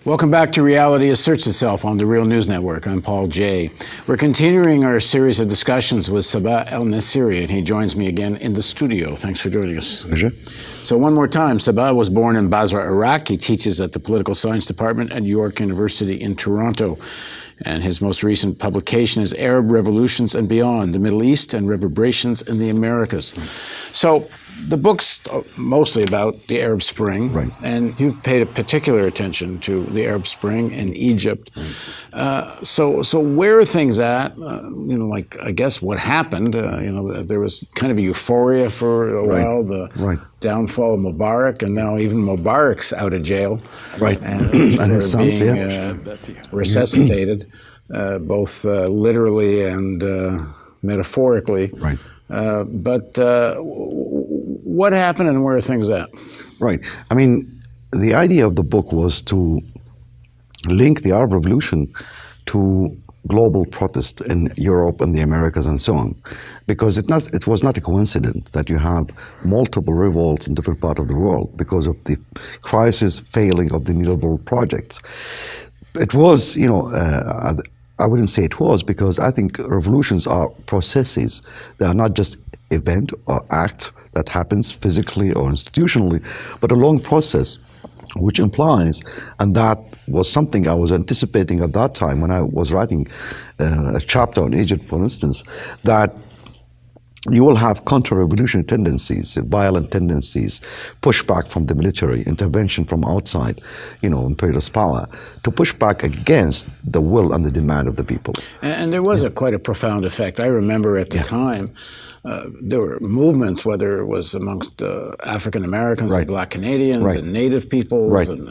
Welcome back to Reality Asserts Itself on the Real News Network. I'm Paul Jay. We're continuing our series of discussions with Sabah Alnasseri, and he joins me again in the studio. Thanks for joining us. Pleasure. So one more time, Sabah was born in Basra, Iraq. He teaches at the Political Science Department at York University in Toronto. And his most recent publication is Arab Revolutions and Beyond, the Middle East and Reverberations in the Americas. So the book's mostly about the Arab Spring, right. And you've paid a particular attention to the Arab Spring in Egypt. Right. So where are things at? Like, I guess what happened, there was kind of a euphoria for a while, the downfall of Mubarak, and now even Mubarak's out of jail. Right. And his sons, resuscitated, both literally and metaphorically. Right. But what happened and where are things at? Right. I mean, the idea of the book was to link the Arab Revolution to global protest in Europe and the Americas and so on, because it was not a coincidence that you have multiple revolts in different parts of the world because of the crisis failing of the neoliberal projects. It was, I wouldn't say it was, because I think revolutions are processes. They are not just event or act that happens physically or institutionally, but a long process, which implies, and that was something I was anticipating at that time when I was writing a chapter on Egypt, for instance, that you will have counter-revolutionary tendencies, violent tendencies, pushback from the military, intervention from outside, imperialist power, to push back against the will and the demand of the people. And there was quite a profound effect. I remember at the time, there were movements, whether it was amongst African Americans or Black Canadians and Native peoples, and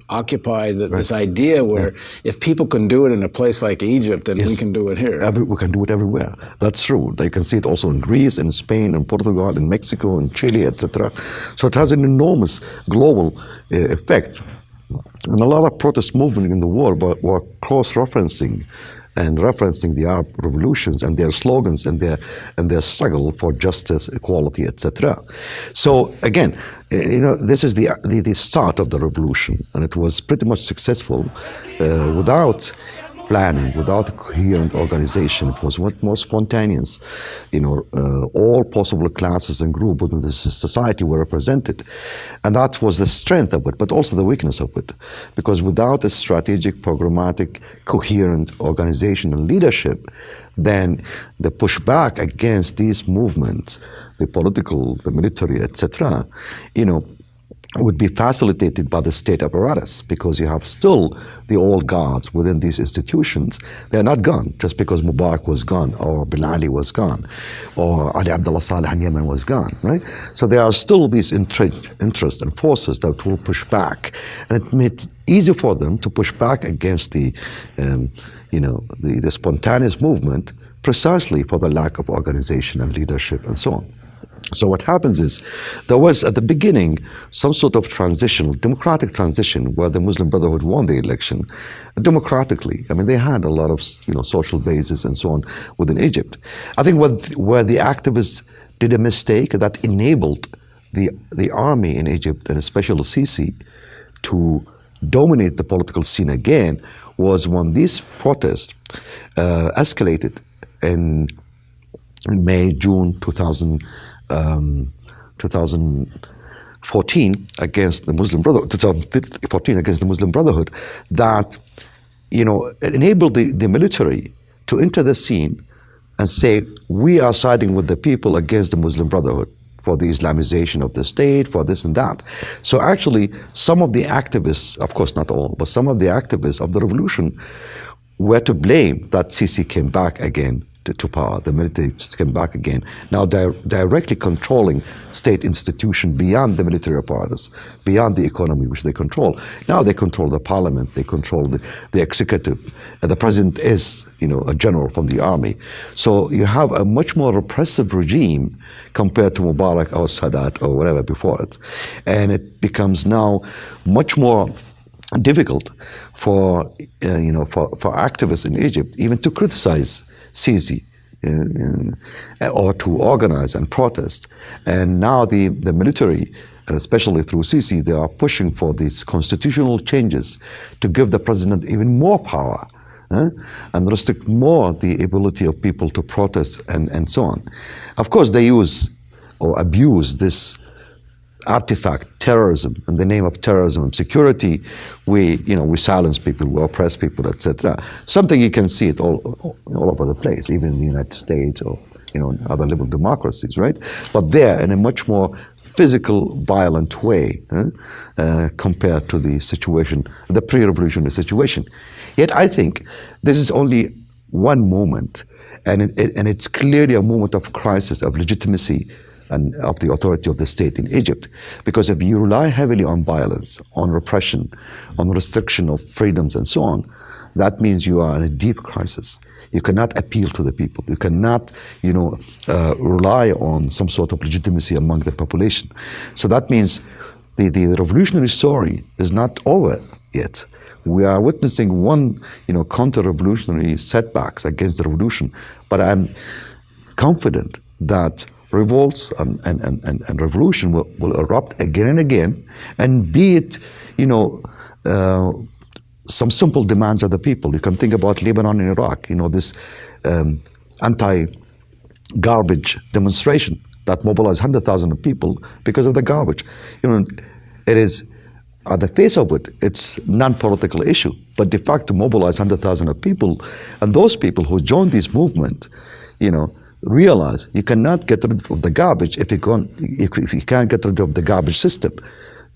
occupy this idea where if people can do it in a place like Egypt, then we can do it here. We can do it everywhere. That's true. They can see it also in Greece, in Spain, in Portugal, in Mexico, in Chile, etc. So it has an enormous global effect. And a lot of protest movements in the world were cross-referencing and referencing the Arab revolutions and their slogans and their struggle for justice, equality, etc. So again, this is the start of the revolution, and it was pretty much successful without planning, without a coherent organization. It was much more spontaneous. All possible classes and groups within the society were represented. And that was the strength of it, but also the weakness of it. Because without a strategic, programmatic, coherent organization and leadership, then the pushback against these movements, the political, the military, etc., would be facilitated by the state apparatus, because you have still the old guards within these institutions. They're not gone just because Mubarak was gone, or Bin Ali was gone, or Ali Abdullah Saleh in Yemen was gone, right? So there are still these interests and forces that will push back, and it made it easy for them to push back against the spontaneous movement, precisely for the lack of organization and leadership and so on. So what happens is, there was at the beginning some sort of transition, democratic transition, where the Muslim Brotherhood won the election democratically. I mean, they had a lot of social bases and so on within Egypt. I think where the activists did a mistake that enabled the army in Egypt, and especially Sisi, to dominate the political scene again, was when these protests escalated in May, June 2014 against the Muslim Brotherhood, 2014 against the Muslim Brotherhood, that it enabled the military to enter the scene and say, we are siding with the people against the Muslim Brotherhood for the Islamization of the state, for this and that. So actually, some of the activists, of course not all, but some of the activists of the revolution were to blame that Sisi came back again to power. The military came back again. Now they're directly controlling state institutions beyond the military apparatus, beyond the economy, which they control. Now they control the parliament, they control the executive. And the president is, a general from the army. So you have a much more repressive regime compared to Mubarak or Sadat or whatever before it. And it becomes now much more difficult for activists in Egypt even to criticize Sisi or to organize and protest. And now the military and especially through Sisi, they are pushing for these constitutional changes to give the president even more power, and restrict more the ability of people to protest and so on. Of course, they use or abuse this artifact, terrorism, in the name of terrorism and security. We silence people, we oppress people, etc. Something you can see it all over the place, even in the United States or in other liberal democracies, right? But there, in a much more physical, violent way compared to the situation, the pre-revolutionary situation. Yet I think this is only one moment, and it's clearly a moment of crisis, of legitimacy, and of the authority of the state in Egypt. Because if you rely heavily on violence, on repression, on restriction of freedoms and so on, that means you are in a deep crisis. You cannot appeal to the people. You cannot, rely on some sort of legitimacy among the population. So that means the revolutionary story is not over yet. We are witnessing one, counter-revolutionary setbacks against the revolution. But I'm confident that revolts and revolution will erupt again and again, and be it, some simple demands of the people. You can think about Lebanon and Iraq, this anti-garbage demonstration that mobilized 100,000 people because of the garbage. It is, at the face of it, it's non-political issue, but de facto mobilized 100,000 people, and those people who joined this movement, realize you cannot get rid of the garbage if you can't get rid of the garbage system.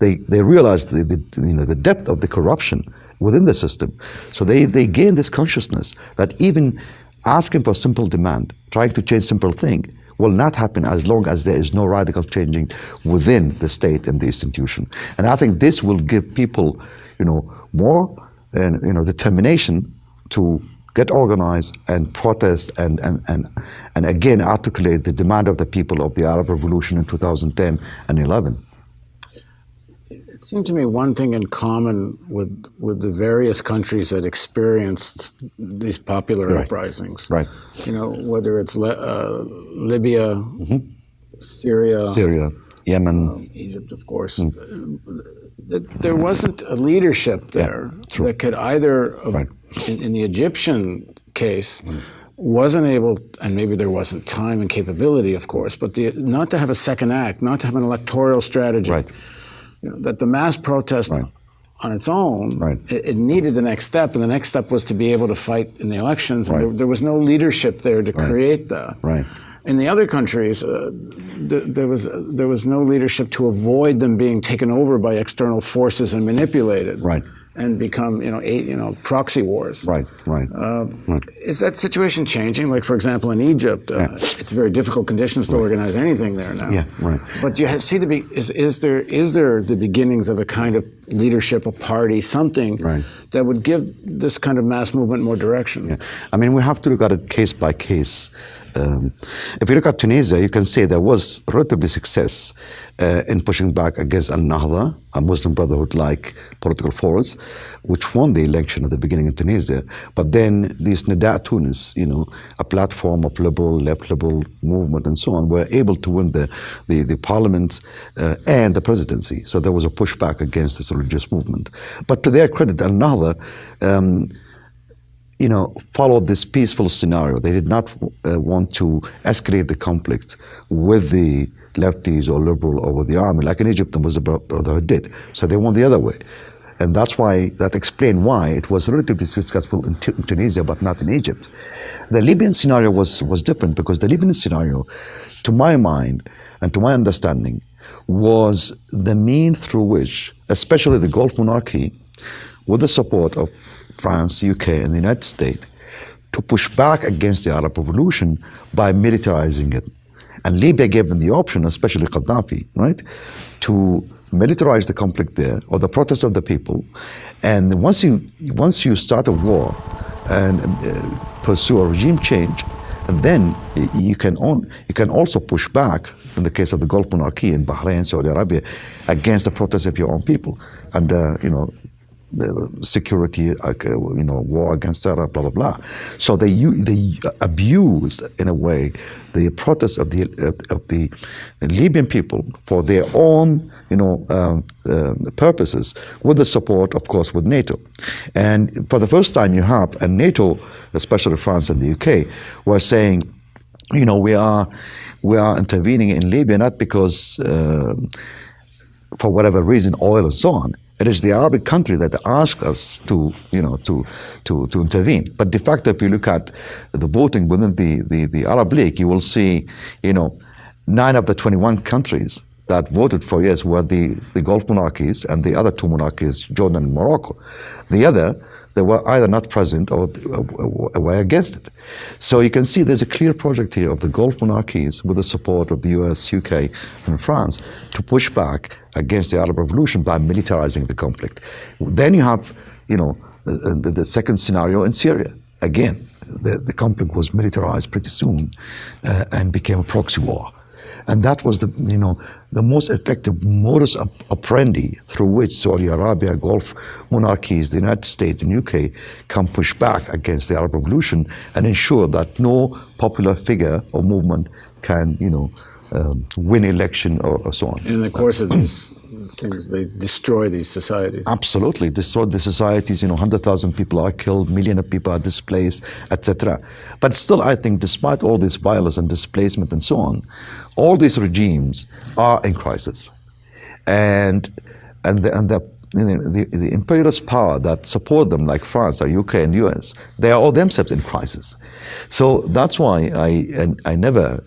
They realize the depth of the corruption within the system. So they gain this consciousness that even asking for simple demand, trying to change simple thing, will not happen as long as there is no radical changing within the state and the institution. And I think this will give people, more determination to get organized and protest and again articulate the demand of the people of the Arab Revolution in 2010 and 11. It seemed to me one thing in common with the various countries that experienced these popular uprisings, right? Whether it's Libya, Syria, Yemen, Egypt, of course. There wasn't a leadership there that could either, in the Egyptian case, wasn't able, and maybe there wasn't time and capability, of course, but not to have a second act, not to have an electoral strategy. Right. That the mass protest on its own, it needed the next step, and the next step was to be able to fight in the elections. And there was no leadership there to create that. Right. In the other countries, there was no leadership to avoid them being taken over by external forces and manipulated. Right. And become, proxy wars. Right. Is that situation changing? Like, for example, in Egypt, it's very difficult conditions to organize anything there now. Yeah, right. But do you see is there the beginnings of a kind of leadership, a party, something that would give this kind of mass movement more direction? Yeah. I mean, we have to look at it case by case. If you look at Tunisia, you can say there was relatively success in pushing back against Al-Nahda, a Muslim Brotherhood-like political force, which won the election at the beginning in Tunisia. But then these Nida Tunis, a platform of left liberal movement and so on, were able to win the parliament and the presidency. So there was a pushback against this religious movement. But to their credit, Al-Nahda followed this peaceful scenario. They did not want to escalate the conflict with the lefties or liberal or with the army, like in Egypt the Muslim Brotherhood did. So they went the other way. And that explained why it was relatively successful in Tunisia, but not in Egypt. The Libyan scenario was different, because the Libyan scenario, to my mind and to my understanding, was the means through which, especially the Gulf monarchy, with the support of France, UK, and the United States, to push back against the Arab Revolution by militarizing it. And Libya gave them the option, especially Gaddafi, to militarize the conflict there, or the protest of the people. And once you start a war and pursue a regime change, and then you can also push back, in the case of the Gulf monarchy in Bahrain, Saudi Arabia, against the protests of your own people. And the security, war against terror, blah blah blah. So they abused, in a way, the protests of the Libyan people for their own purposes, with the support, of course, with NATO. And for the first time, you have a NATO, especially France and the UK, were saying, we are intervening in Libya not because for whatever reason, oil and so on. It is the Arabic country that asked us to intervene. But de facto, if you look at the voting within the Arab League, you will see, 9 of the 21 countries that voted for yes were the Gulf monarchies, and the other 2 monarchies, Jordan and Morocco. The other, they were either not present or were against it. So you can see there's a clear project here of the Gulf monarchies with the support of the US, UK, and France to push back against the Arab Revolution by militarizing the conflict. Then you have, the second scenario in Syria. Again, the conflict was militarized pretty soon and became a proxy war. And that was the most effective modus operandi through which Saudi Arabia, Gulf monarchies, the United States and UK can push back against the Arab Revolution and ensure that no popular figure or movement can, win election or so on. In the course of these things, they destroy these societies. Absolutely, destroyed the societies. 100,000 people are killed, millions of people are displaced, etc. But still, I think, despite all this violence and displacement and so on, all these regimes are in crisis, and the imperialist power that support them, like France or UK and US, they are all themselves in crisis. So that's why I never,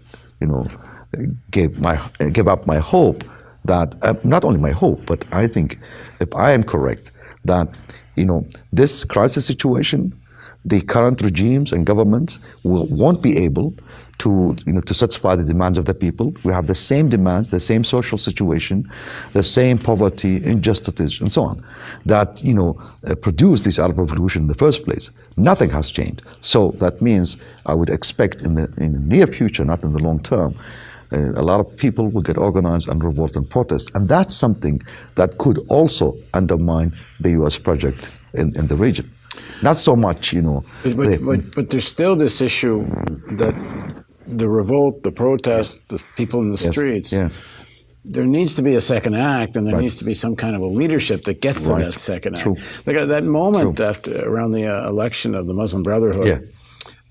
gave up my hope that not only my hope, but I think, if I am correct, that this crisis situation, the current regimes and governments won't be able to satisfy the demands of the people. We have the same demands, the same social situation, the same poverty, injustices, and so on, that produced this Arab Revolution in the first place. Nothing has changed. So that means I would expect in the near future, not in the long term, a lot of people will get organized and revolt and protest. And that's something that could also undermine the U.S. project in the region. Not so much, But there's still this issue that the revolt, the protest, the people in the streets, there needs to be a second act, and there needs to be some kind of a leadership that gets to that second act. Like that moment around the election of the Muslim Brotherhood,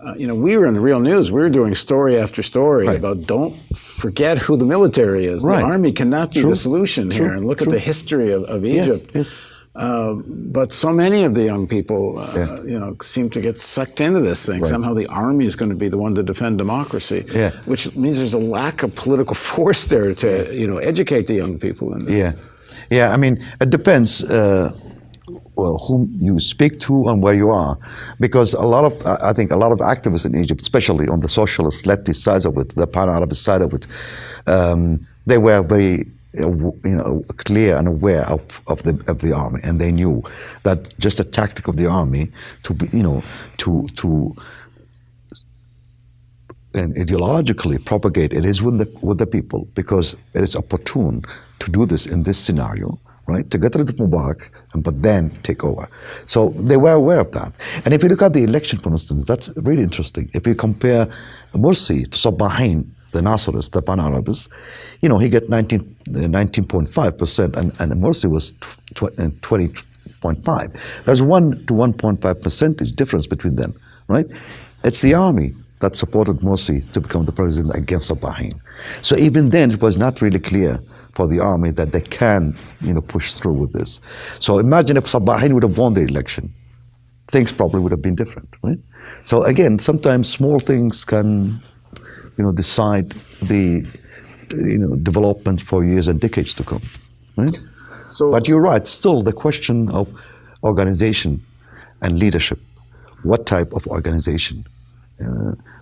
we were in the real news. We were doing story after story about don't forget who the military is. The army cannot be the solution here. And look at the history of Egypt. Yes. But so many of the young people, seem to get sucked into this thing. Somehow the army is going to be the one to defend democracy, which means there's a lack of political force there to, educate the young people. I mean, it depends whom you speak to and where you are, because I think a lot of activists in Egypt, especially on the socialist leftist side of it, the pan-Arabist side of it, they were very clear and aware of the army, and they knew that just a tactic of the army to be, to and ideologically propagate it is with the people, because it is opportune to do this in this scenario, right? To get rid of Mubarak, but then take over. So they were aware of that. And if you look at the election, for instance, that's really interesting. If you compare Morsi to Sabah, the Nasserists, the Pan-Arabists, he got 19.5%, and Morsi was 20.5. There's 1 to 1.5 percentage difference between them, right? It's the army that supported Morsi to become the president against Sabah. So even then, it was not really clear for the army that they can, push through with this. So imagine if Sabah would have won the election, things probably would have been different, right? So again, sometimes small things can, decide the, development for years and decades to come, right? But you're right. Still, the question of organization and leadership. What type of organization?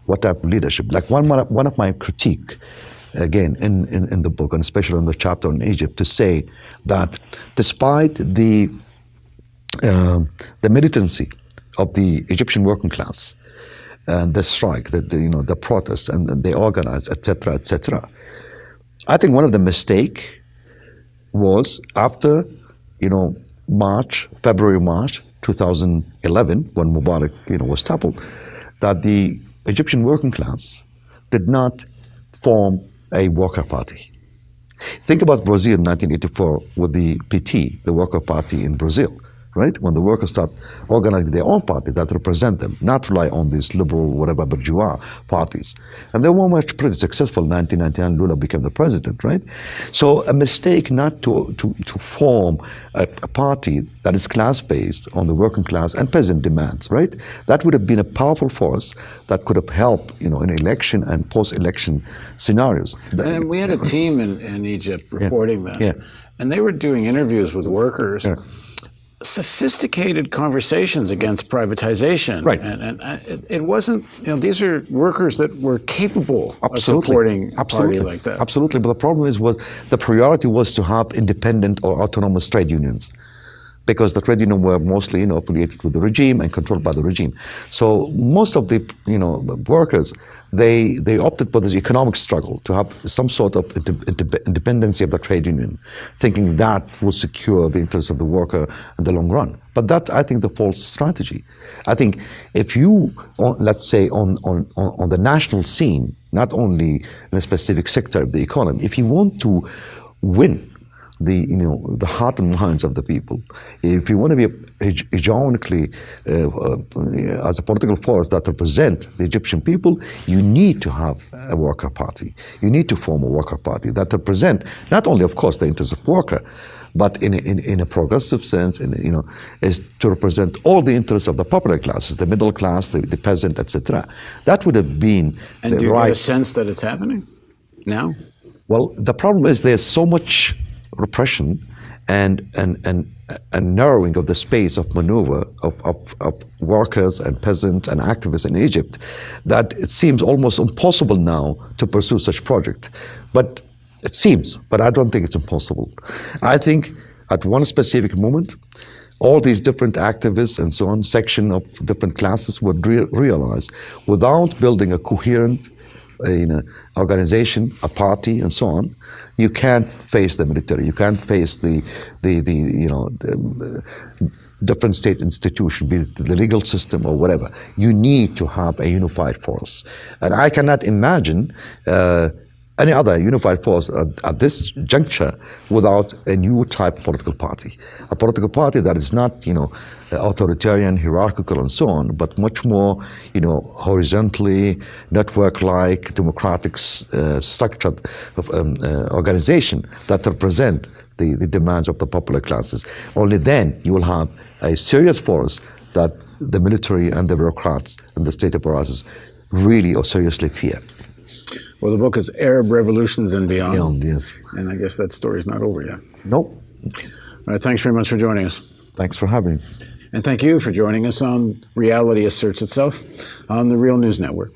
What type of leadership? Like one of my critique, again, in the book, and especially in the chapter on Egypt, to say that despite the militancy of the Egyptian working class, and the strike, the protest, and they organize, etc., etc. I think one of the mistake was after, February, March 2011, when Mubarak, was toppled, that the Egyptian working class did not form a worker party. Think about Brazil in 1984 with the PT, the Worker Party in Brazil, right? When the workers start organizing their own party that represent them, not rely on these liberal, whatever, bourgeois parties. And they were much pretty successful. In 1999, Lula became the president, right? So a mistake not to form a party that is class-based on the working class and peasant demands, right? That would have been a powerful force that could have helped, in election and post-election scenarios. And we had a team in Egypt reporting that. Yeah. And they were doing interviews with workers. Yeah. Sophisticated conversations against privatization. Right. And it wasn't, these are workers that were capable of supporting a party like that. Absolutely. But the problem was the priority was to have independent or autonomous trade unions, because the trade unions were mostly, affiliated with the regime and controlled by the regime. So most of the, workers, they opted for this economic struggle to have some sort of independency of the trade union, thinking that will secure the interests of the worker in the long run. But that's, I think, the false strategy. I think if you, let's say, on the national scene, not only in a specific sector of the economy, if you want to win the heart and minds of the people, if you want to be hegemonically as a political force that represent the Egyptian people, you need to have a worker party. You need to form a worker party that represent not only, of course, the interests of worker, but in a progressive sense, is to represent all the interests of the popular classes, the middle class, the peasant, etc. That would have been and the do you right. get a sense that it's happening now? Well, the problem is there's so much repression and narrowing of the space of maneuver of workers and peasants and activists in Egypt that it seems almost impossible now to pursue such project. But it seems, but I don't think it's impossible. I think at one specific moment, all these different activists and so on, section of different classes would realize without building a coherent organization, a party, and so on, you can't face the military. You can't face the different state institutions, be it the legal system or whatever. You need to have a unified force, and I cannot imagine any other unified force at this juncture without a new type of political party. A political party that is not, authoritarian, hierarchical, and so on, but much more, horizontally, network-like, democratic, structured organization that represent the demands of the popular classes. Only then you will have a serious force that the military and the bureaucrats and the state apparatus really or seriously fear. Well, the book is Arab Revolutions and Beyond. Yes. And I guess that story's not over yet. Nope. All right, thanks very much for joining us. Thanks for having me. And thank you for joining us on Reality Asserts Itself on the Real News Network.